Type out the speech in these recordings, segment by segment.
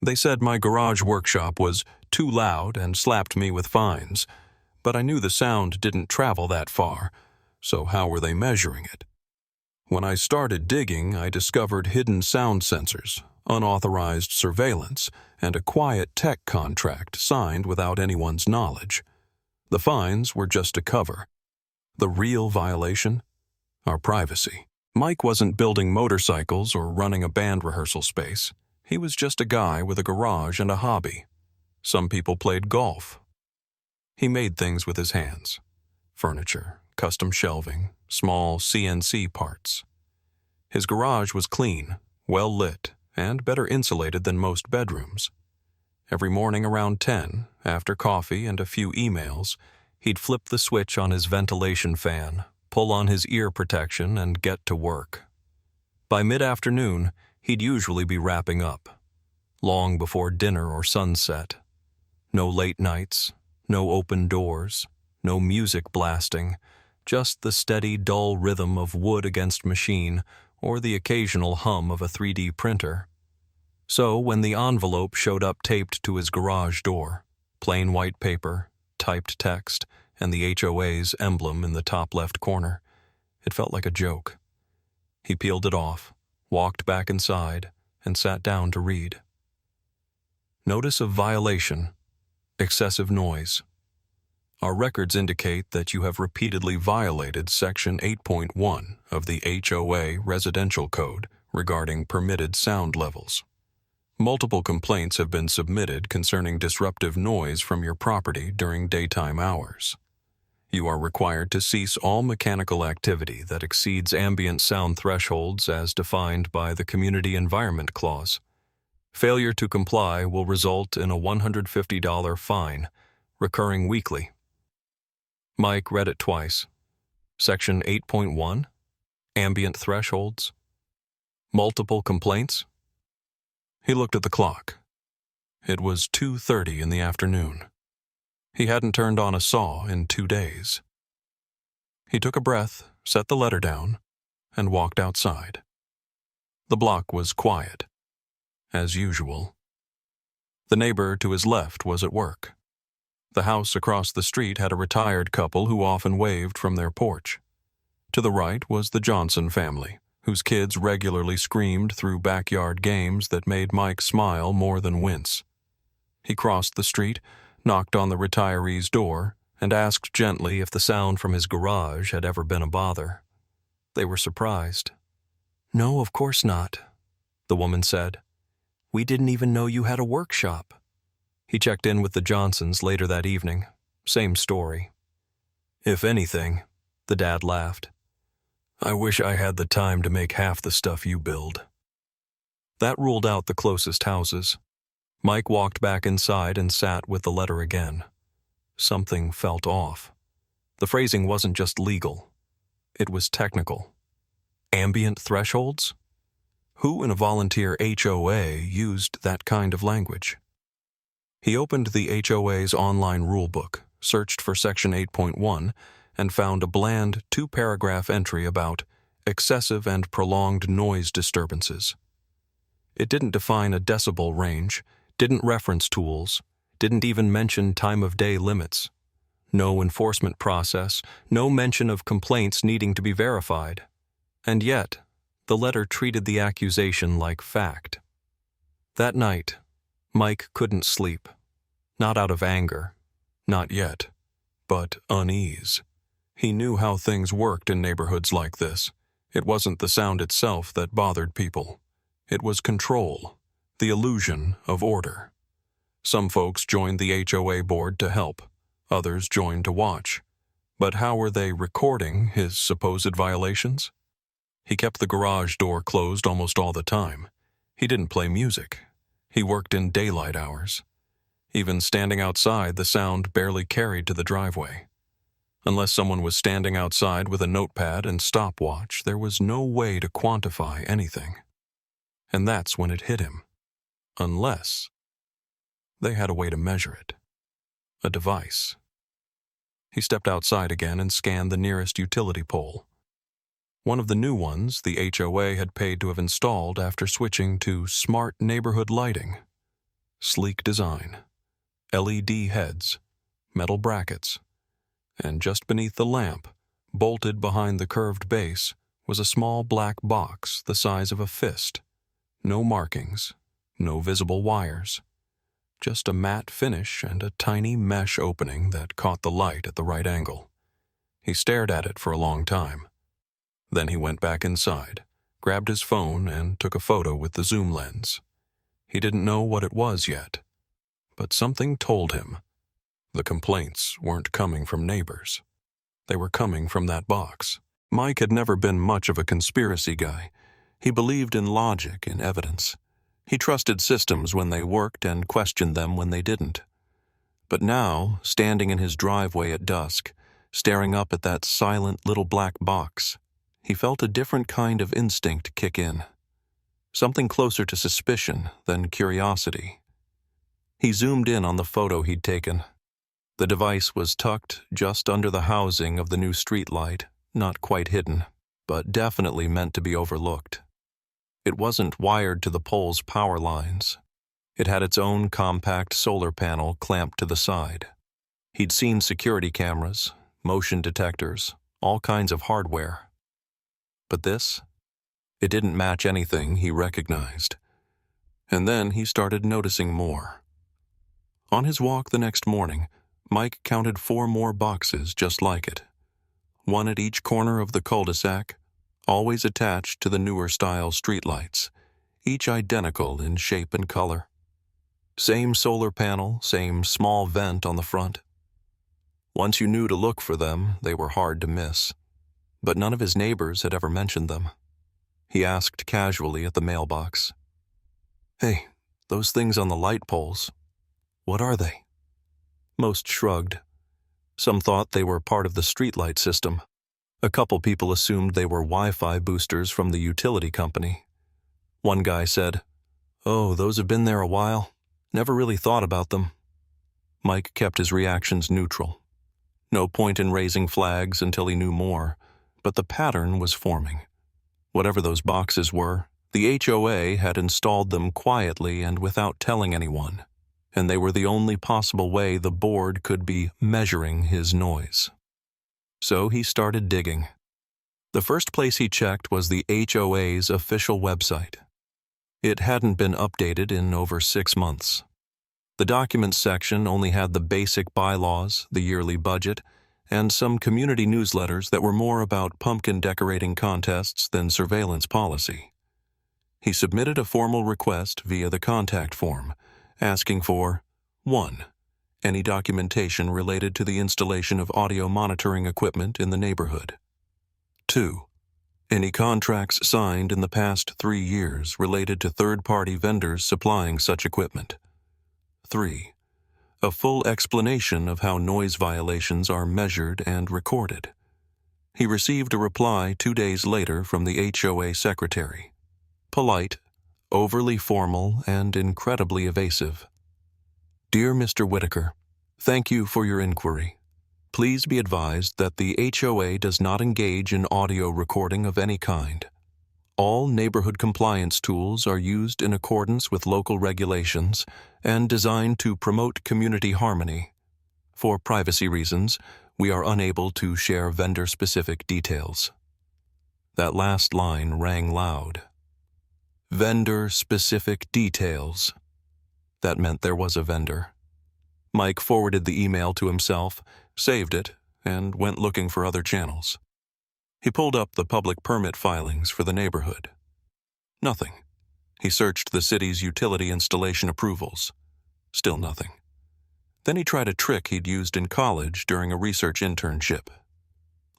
They said my garage workshop was too loud and slapped me with fines, but I knew the sound didn't travel that far, so how were they measuring it? When I started digging, I discovered hidden sound sensors, unauthorized surveillance, and a quiet tech contract signed without anyone's knowledge. The fines were just a cover. The real violation? Our privacy. Mike wasn't building motorcycles or running a band rehearsal space. He was just a guy with a garage and a hobby. Some people played golf. He made things with his hands. Furniture, custom shelving, small CNC parts. His garage was clean, well lit, and better insulated than most bedrooms. Every morning around 10, after coffee and a few emails, he'd flip the switch on his ventilation fan, pull on his ear protection, and get to work. By mid-afternoon, he'd usually be wrapping up, long before dinner or sunset. No late nights, no open doors, no music blasting, just the steady, dull rhythm of wood against machine or the occasional hum of a 3D printer. So when the envelope showed up taped to his garage door, plain white paper, typed text, and the HOA's emblem in the top left corner, it felt like a joke. He peeled it off, walked back inside, and sat down to read. Notice of violation. Excessive noise. Our records indicate that you have repeatedly violated Section 8.1 of the HOA Residential Code regarding permitted sound levels. Multiple complaints have been submitted concerning disruptive noise from your property during daytime hours. You are required to cease all mechanical activity that exceeds ambient sound thresholds as defined by the Community Environment Clause. Failure to comply will result in a $150 fine, recurring weekly. Mike read it twice. Section 8.1, ambient thresholds, multiple complaints. He looked at the clock. It was 2:30 in the afternoon. He hadn't turned on a saw in 2 days. He took a breath, set the letter down, and walked outside. The block was quiet, as usual. The neighbor to his left was at work. The house across the street had a retired couple who often waved from their porch. To the right was the Johnson family, whose kids regularly screamed through backyard games that made Mike smile more than wince. He crossed the street, knocked on the retiree's door, and asked gently if the sound from his garage had ever been a bother. They were surprised. "No, of course not," the woman said. "We didn't even know you had a workshop." He checked in with the Johnsons later that evening. Same story. "If anything," the dad laughed, "I wish I had the time to make half the stuff you build." That ruled out the closest houses. Mike walked back inside and sat with the letter again. Something felt off. The phrasing wasn't just legal. It was technical. Ambient thresholds? Who in a volunteer HOA used that kind of language? He opened the HOA's online rulebook, searched for Section 8.1, and found a bland 2-paragraph entry about excessive and prolonged noise disturbances. It didn't define a decibel range, didn't reference tools, didn't even mention time of day limits. No enforcement process, no mention of complaints needing to be verified. And yet, the letter treated the accusation like fact. That night, Mike couldn't sleep. Not out of anger. Not yet. But unease. He knew how things worked in neighborhoods like this. It wasn't the sound itself that bothered people. It was control, the illusion of order. Some folks joined the HOA board to help. Others joined to watch. But how were they recording his supposed violations? He kept the garage door closed almost all the time. He didn't play music. He worked in daylight hours. Even standing outside, the sound barely carried to the driveway. Unless someone was standing outside with a notepad and stopwatch, there was no way to quantify anything. And that's when it hit him. Unless they had a way to measure it. A device. He stepped outside again and scanned the nearest utility pole. One of the new ones the HOA had paid to have installed after switching to smart neighborhood lighting. Sleek design, LED heads, metal brackets, and just beneath the lamp, bolted behind the curved base, was a small black box the size of a fist. No markings, no visible wires. Just a matte finish and a tiny mesh opening that caught the light at the right angle. He stared at it for a long time. Then he went back inside, grabbed his phone, and took a photo with the zoom lens. He didn't know what it was yet, but something told him. The complaints weren't coming from neighbors. They were coming from that box. Mike had never been much of a conspiracy guy. He believed in logic and evidence. He trusted systems when they worked and questioned them when they didn't. But now, standing in his driveway at dusk, staring up at that silent little black box, he felt a different kind of instinct kick in. Something closer to suspicion than curiosity. He zoomed in on the photo he'd taken. The device was tucked just under the housing of the new streetlight, not quite hidden, but definitely meant to be overlooked. It wasn't wired to the pole's power lines. It had its own compact solar panel clamped to the side. He'd seen security cameras, motion detectors, all kinds of hardware. But this? It didn't match anything he recognized. And then he started noticing more. On his walk the next morning, Mike counted 4 more boxes just like it. One at each corner of the cul-de-sac, always attached to the newer style streetlights, each identical in shape and color. Same solar panel, same small vent on the front. Once you knew to look for them, they were hard to miss. But none of his neighbors had ever mentioned them. He asked casually at the mailbox, "Hey, those things on the light poles, what are they?" Most shrugged. Some thought they were part of the streetlight system. A couple people assumed they were Wi-Fi boosters from the utility company. One guy said, "Oh, those have been there a while. Never really thought about them." Mike kept his reactions neutral. No point in raising flags until he knew more, but the pattern was forming. Whatever those boxes were, the HOA had installed them quietly and without telling anyone, and they were the only possible way the board could be measuring his noise. So he started digging. The first place he checked was the HOA's official website. It hadn't been updated in over 6 months. The documents section only had the basic bylaws, the yearly budget, and some community newsletters that were more about pumpkin decorating contests than surveillance policy. He submitted a formal request via the contact form, asking for 1. Any documentation related to the installation of audio monitoring equipment in the neighborhood. 2. Any contracts signed in the past 3 years related to third-party vendors supplying such equipment. 3. A full explanation of how noise violations are measured and recorded. He received a reply 2 days later from the HOA secretary. Polite, overly formal, and incredibly evasive. "Dear Mr. Whitaker, thank you for your inquiry. Please be advised that the HOA does not engage in audio recording of any kind. All neighborhood compliance tools are used in accordance with local regulations and designed to promote community harmony. For privacy reasons, we are unable to share vendor-specific details." That last line rang loud. Vendor-specific details. That meant there was a vendor. Mike forwarded the email to himself, saved it, and went looking for other channels. He pulled up the public permit filings for the neighborhood. Nothing. He searched the city's utility installation approvals. Still nothing. Then he tried a trick he'd used in college during a research internship.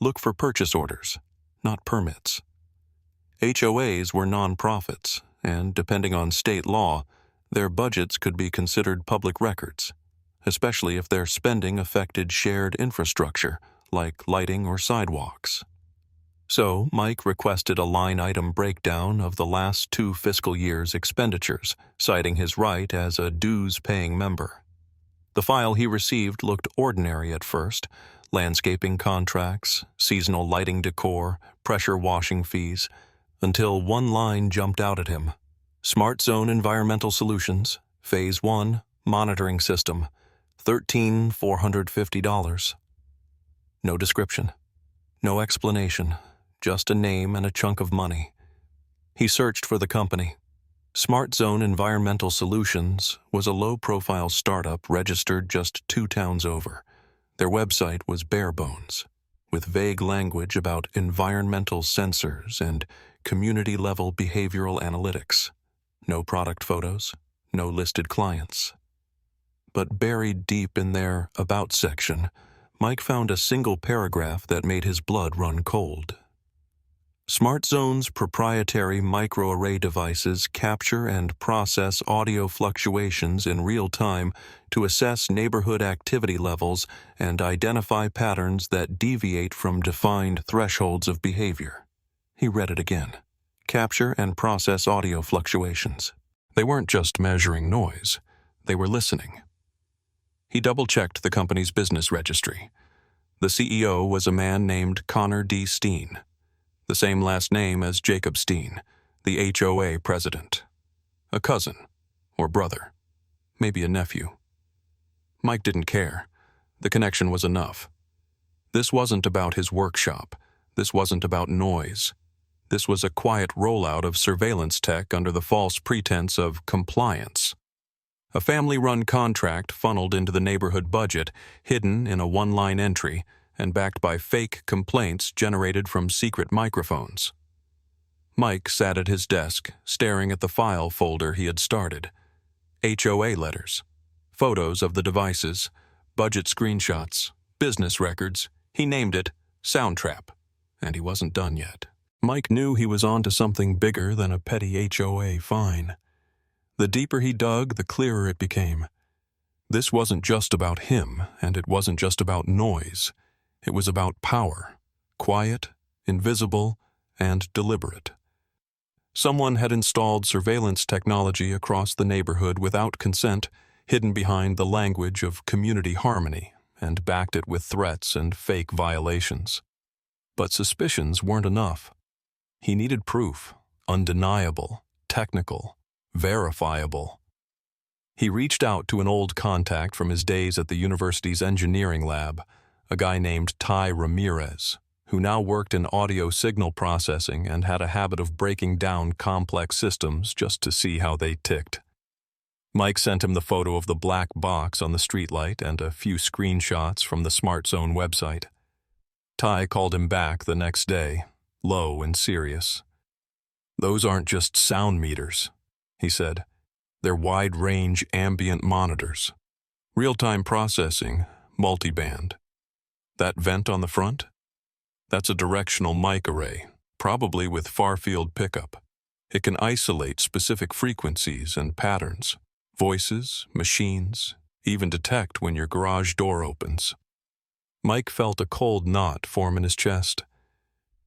Look for purchase orders, not permits. HOAs were nonprofits, and depending on state law, their budgets could be considered public records, especially if their spending affected shared infrastructure, like lighting or sidewalks. So Mike requested a line-item breakdown of the last 2 fiscal years' expenditures, citing his right as a dues-paying member. The file he received looked ordinary at first: landscaping contracts, seasonal lighting decor, pressure washing fees, until one line jumped out at him. Smart Zone Environmental Solutions, Phase 1, monitoring system, $13,450. No description, no explanation, just a name and a chunk of money. He searched for the company. Smart Zone Environmental Solutions was a low-profile startup registered just 2 towns over. Their website was bare bones, with vague language about environmental sensors and community-level behavioral analytics. No product photos, no listed clients. But buried deep in their About section, Mike found a single paragraph that made his blood run cold. Smart Zone's proprietary microarray devices capture and process audio fluctuations in real time to assess neighborhood activity levels and identify patterns that deviate from defined thresholds of behavior. He read it again. Capture and process audio fluctuations. They weren't just measuring noise, they were listening. He double-checked the company's business registry. The CEO was a man named Connor D. Steen, the same last name as Jacob Steen, the HOA president. A cousin, or brother, maybe a nephew. Mike didn't care. The connection was enough. This wasn't about his workshop. This wasn't about noise. This was a quiet rollout of surveillance tech under the false pretense of compliance. A family-run contract funneled into the neighborhood budget, hidden in a one-line entry, and backed by fake complaints generated from secret microphones. Mike sat at his desk, staring at the file folder he had started. HOA letters, photos of the devices, budget screenshots, business records. He named it Soundtrap, and he wasn't done yet. Mike knew he was on to something bigger than a petty HOA fine. The deeper he dug, the clearer it became. This wasn't just about him, and it wasn't just about noise. It was about power, quiet, invisible, and deliberate. Someone had installed surveillance technology across the neighborhood without consent, hidden behind the language of community harmony, and backed it with threats and fake violations. But suspicions weren't enough. He needed proof, undeniable, technical, verifiable. He reached out to an old contact from his days at the university's engineering lab, a guy named Ty Ramirez, who now worked in audio signal processing and had a habit of breaking down complex systems just to see how they ticked. Mike sent him the photo of the black box on the streetlight and a few screenshots from the Smart Zone website. Ty called him back the next day, low and serious. "Those aren't just sound meters," he said. "They're wide-range ambient monitors. Real-time processing, multiband. That vent on the front? That's a directional mic array, probably with far-field pickup. It can isolate specific frequencies and patterns, voices, machines, even detect when your garage door opens." Mike felt a cold knot form in his chest.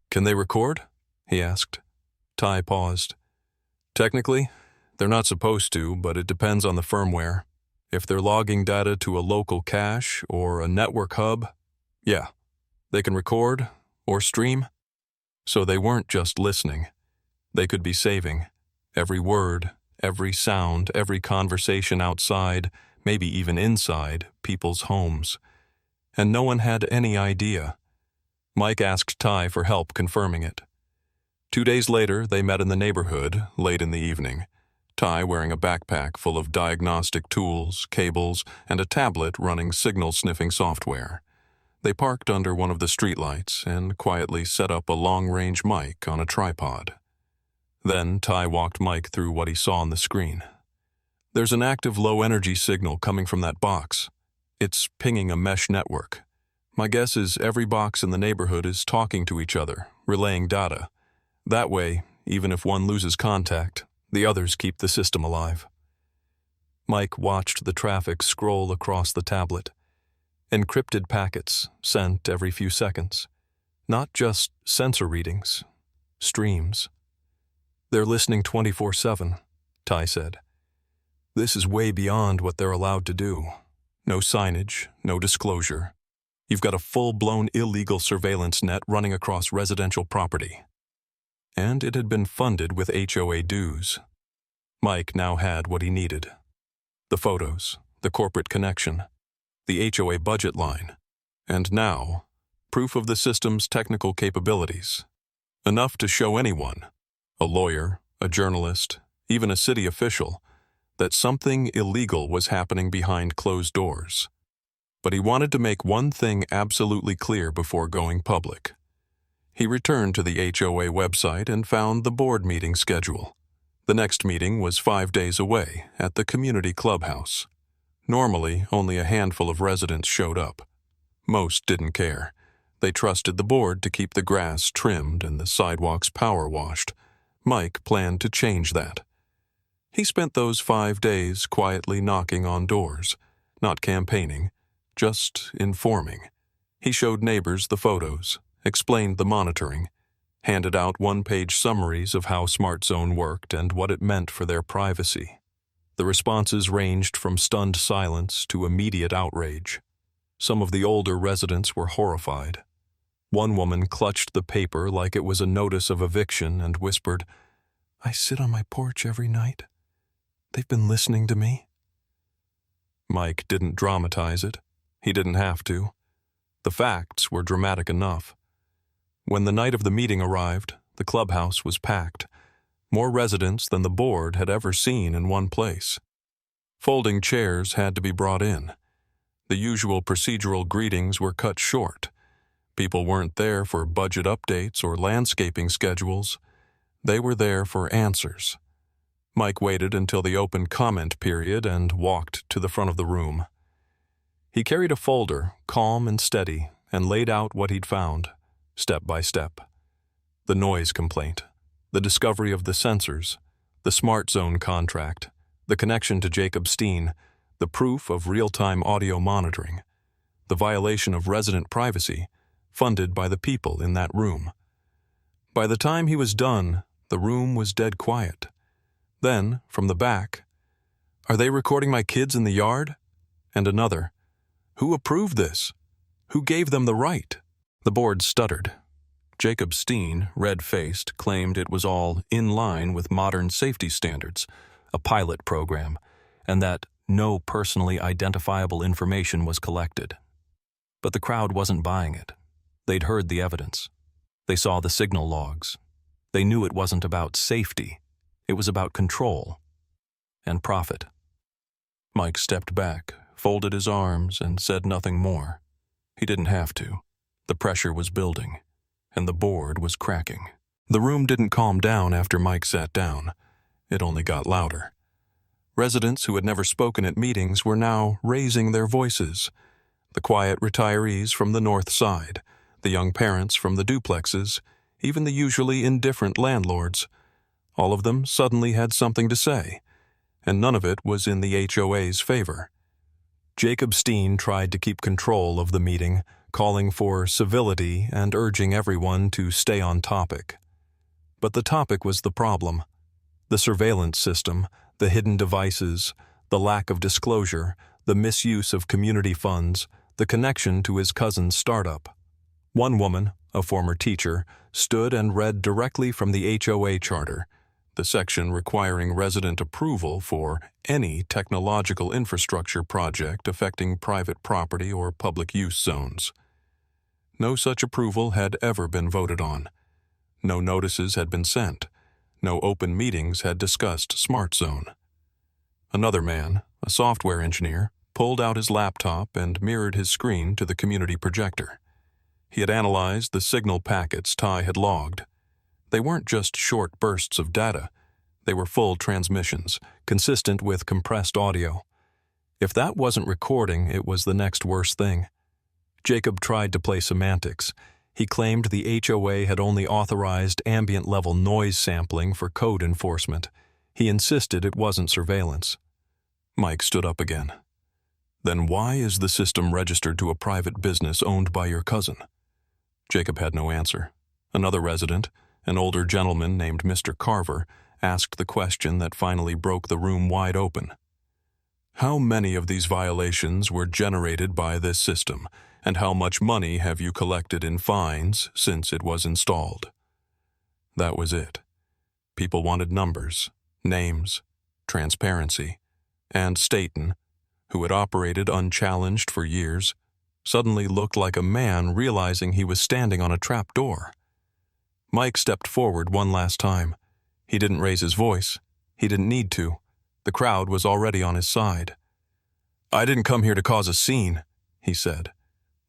"Can they record?" he asked. Ty paused. "Technically, they're not supposed to, but it depends on the firmware. If they're logging data to a local cache or a network hub, yeah, they can record or stream." So they weren't just listening. They could be saving every word, every sound, every conversation outside, maybe even inside, people's homes. And no one had any idea. Mike asked Ty for help confirming it. 2 days later, they met in the neighborhood, late in the evening. Ty wearing a backpack full of diagnostic tools, cables, and a tablet running signal-sniffing software. They parked under one of the streetlights and quietly set up a long-range mic on a tripod. Then Ty walked Mike through what he saw on the screen. "There's an active low-energy signal coming from that box. It's pinging a mesh network. My guess is every box in the neighborhood is talking to each other, relaying data. That way, even if one loses contact, the others keep the system alive." Mike watched the traffic scroll across the tablet. Encrypted packets sent every few seconds. Not just sensor readings, streams. "They're listening 24/7, Ty said. "This is way beyond what they're allowed to do. No signage, no disclosure. You've got a full-blown illegal surveillance net running across residential property." And it had been funded with HOA dues. Mike now had what he needed. The photos, the corporate connection, the HOA budget line, and now, proof of the system's technical capabilities. Enough to show anyone, a lawyer, a journalist, even a city official, that something illegal was happening behind closed doors. But he wanted to make one thing absolutely clear before going public. He returned to the HOA website and found the board meeting schedule. The next meeting was 5 days away at the community clubhouse. Normally, only a handful of residents showed up. Most didn't care. They trusted the board to keep the grass trimmed and the sidewalks power washed. Mike planned to change that. He spent those 5 days quietly knocking on doors, not campaigning, just informing. He showed neighbors the photos, explained the monitoring, handed out one-page summaries of how SmartZone worked and what it meant for their privacy. The responses ranged from stunned silence to immediate outrage. Some of the older residents were horrified. One woman clutched the paper like it was a notice of eviction and whispered, "I sit on my porch every night. They've been listening to me." Mike didn't dramatize it. He didn't have to. The facts were dramatic enough. When the night of the meeting arrived, the clubhouse was packed. More residents than the board had ever seen in one place. Folding chairs had to be brought in. The usual procedural greetings were cut short. People weren't there for budget updates or landscaping schedules. They were there for answers. Mike waited until the open comment period and walked to the front of the room. He carried a folder, calm and steady, and laid out what he'd found, step by step. The noise complaint, the discovery of the sensors, the SmartZone contract, the connection to Jacob Steen, the proof of real-time audio monitoring, the violation of resident privacy, funded by the people in that room. By the time he was done, the room was dead quiet. Then, from the back, "Are they recording my kids in the yard?" And another, "Who approved this? Who gave them the right?" The board stuttered. Jacob Steen, red-faced, claimed it was all in line with modern safety standards, a pilot program, and that no personally identifiable information was collected. But the crowd wasn't buying it. They'd heard the evidence. They saw the signal logs. They knew it wasn't about safety. It was about control and profit. Mike stepped back, folded his arms, and said nothing more. He didn't have to. The pressure was building, and the board was cracking. The room didn't calm down after Mike sat down. It only got louder. Residents who had never spoken at meetings were now raising their voices. The quiet retirees from the north side, the young parents from the duplexes, even the usually indifferent landlords. All of them suddenly had something to say, and none of it was in the HOA's favor. Jacob Steen tried to keep control of the meeting, calling for civility and urging everyone to stay on topic. But the topic was the problem. The surveillance system, the hidden devices, the lack of disclosure, the misuse of community funds, the connection to his cousin's startup. One woman, a former teacher, stood and read directly from the HOA charter, the section requiring resident approval for any technological infrastructure project affecting private property or public use zones. No such approval had ever been voted on. No notices had been sent. No open meetings had discussed SmartZone. Another man, a software engineer, pulled out his laptop and mirrored his screen to the community projector. He had analyzed the signal packets Ty had logged. They weren't just short bursts of data. They were full transmissions, consistent with compressed audio. If that wasn't recording, it was the next worst thing. Jacob tried to play semantics. He claimed the HOA had only authorized ambient-level noise sampling for code enforcement. He insisted it wasn't surveillance. Mike stood up again. "Then why is the system registered to a private business owned by your cousin?" Jacob had no answer. Another resident, an older gentleman named Mr. Carver, asked the question that finally broke the room wide open. "How many of these violations were generated by this system, and how much money have you collected in fines since it was installed?" That was it. People wanted numbers, names, transparency, and Staten, who had operated unchallenged for years, suddenly looked like a man realizing he was standing on a trap door. Mike stepped forward one last time. He didn't raise his voice. He didn't need to. The crowd was already on his side. "I didn't come here to cause a scene," he said,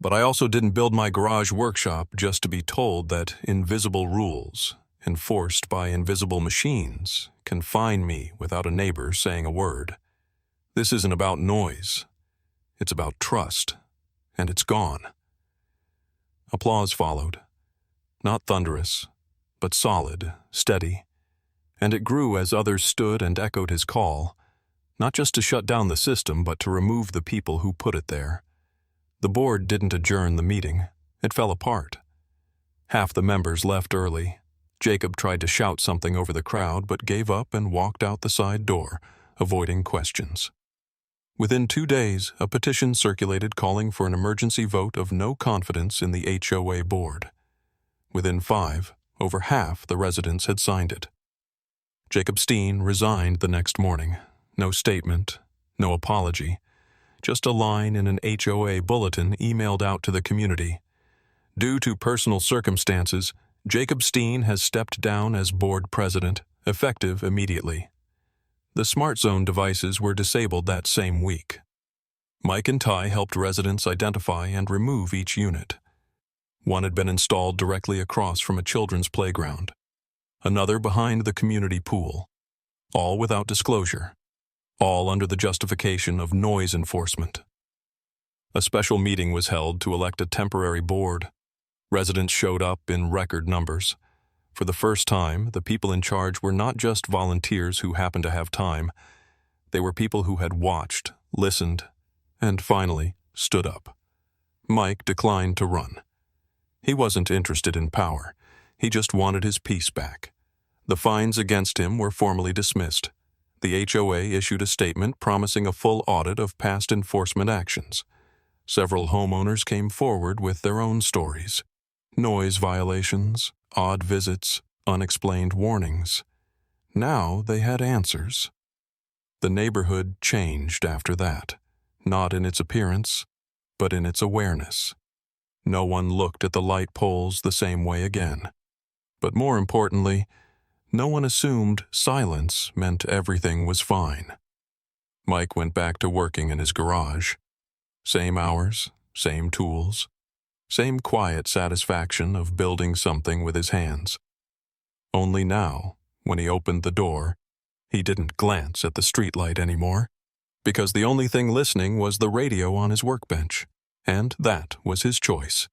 "but I also didn't build my garage workshop just to be told that invisible rules, enforced by invisible machines, can fine me without a neighbor saying a word. This isn't about noise. It's about trust, and it's gone." Applause followed. Not thunderous, but solid, steady, and it grew as others stood and echoed his call, not just to shut down the system, but to remove the people who put it there. The board didn't adjourn the meeting. It fell apart. Half the members left early. Jacob tried to shout something over the crowd, but gave up and walked out the side door, avoiding questions. Within 2 days, a petition circulated calling for an emergency vote of no confidence in the HOA board. Within 5, over half the residents had signed it. Jacob Steen resigned the next morning. No statement, no apology, just a line in an HOA bulletin emailed out to the community. Due to personal circumstances, Jacob Steen has stepped down as board president, effective immediately. The Smart Zone devices were disabled that same week. Mike and Ty helped residents identify and remove each unit. One had been installed directly across from a children's playground, another behind the community pool, all without disclosure, all under the justification of noise enforcement. A special meeting was held to elect a temporary board. Residents showed up in record numbers. For the first time, the people in charge were not just volunteers who happened to have time. They were people who had watched, listened, and finally stood up. Mike declined to run. He wasn't interested in power. He just wanted his peace back. The fines against him were formally dismissed. The HOA issued a statement promising a full audit of past enforcement actions. Several homeowners came forward with their own stories. Noise violations, odd visits, unexplained warnings. Now they had answers. The neighborhood changed after that, not in its appearance, but in its awareness. No one looked at the light poles the same way again. But more importantly, no one assumed silence meant everything was fine. Mike went back to working in his garage. Same hours, same tools, same quiet satisfaction of building something with his hands. Only now, when he opened the door, he didn't glance at the streetlight anymore, because the only thing listening was the radio on his workbench, and that was his choice.